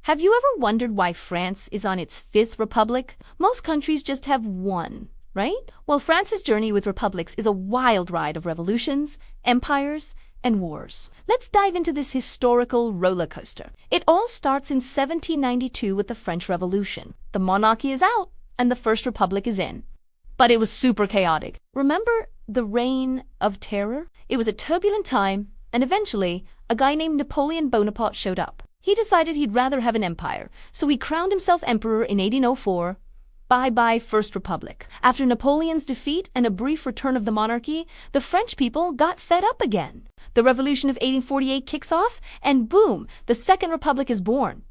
Have you ever wondered why France is on its fifth republic? Most countries just have one, right? Well, France's journey with republics is a wild ride of revolutions, empires, and wars. Let's dive into this historical roller coaster. It all starts in 1792 with the French Revolution. The monarchy is out, and the First Republic is in. But it was super chaotic. Remember the Reign of Terror? It was a turbulent time, and eventually, a guy named Napoleon Bonaparte showed up. He decided he'd rather have an empire, so he crowned himself emperor in 1804. Bye-bye First Republic. After Napoleon's defeat and a brief return of the monarchy, the French people got fed up again. The Revolution of 1848 kicks off, and boom, the Second Republic is born.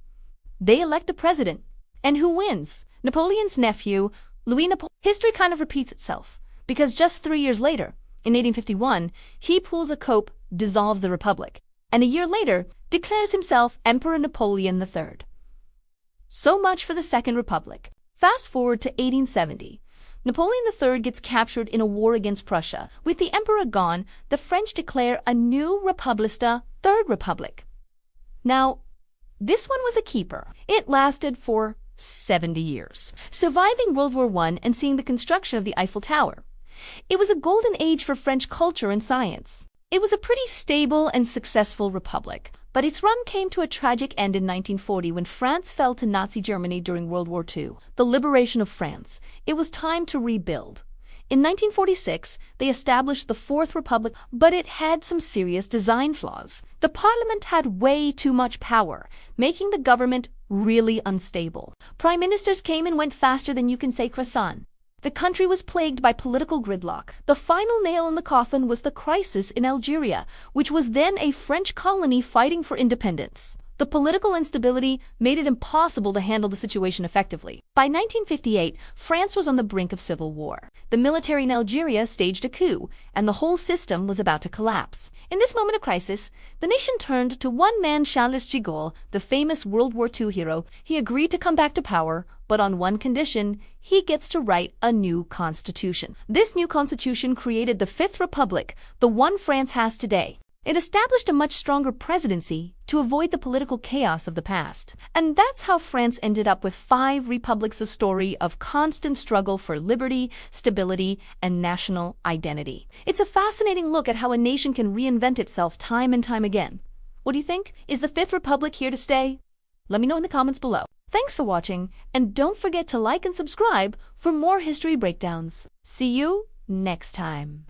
They elect a president. And who wins? Napoleon's nephew, Louis-Napoleon. History kind of repeats itself, because just 3 years later, in 1851, he pulls a coup, dissolves the republic, and a year later, declares himself Emperor Napoleon III. So much for the Second Republic. Fast forward to 1870. Napoleon III gets captured in a war against Prussia. With the emperor gone, the French declare a new Republista, Third Republic. Now, this one was a keeper. It lasted for 70 years, surviving World War I and seeing the construction of the Eiffel Tower. It was a golden age for French culture and science. It was a pretty stable and successful republic, but its run came to a tragic end in 1940 when France fell to Nazi Germany during World War II. The liberation of France. It was time to rebuild. In 1946, they established the Fourth Republic, but it had some serious design flaws. The parliament had way too much power, making the government really unstable. Prime ministers came and went faster than you can say croissant. The country was plagued by political gridlock. The final nail in the coffin was the crisis in Algeria, which was then a French colony fighting for independence. The political instability made it impossible to handle the situation effectively. By 1958, France was on the brink of civil war. The military in Algeria staged a coup, and the whole system was about to collapse. In this moment of crisis, the nation turned to one man, Charles de Gaulle, the famous World War II hero. He agreed to come back to power, but on one condition: he gets to write a new constitution. This new constitution created the Fifth Republic, the one France has today. It established a much stronger presidency to avoid the political chaos of the past. And that's how France ended up with 5 republics, a story of constant struggle for liberty, stability, and national identity. It's a fascinating look at how a nation can reinvent itself time and time again. What do you think? Is the Fifth Republic here to stay? Let me know in the comments below. Thanks for watching, and don't forget to like and subscribe for more history breakdowns. See you next time.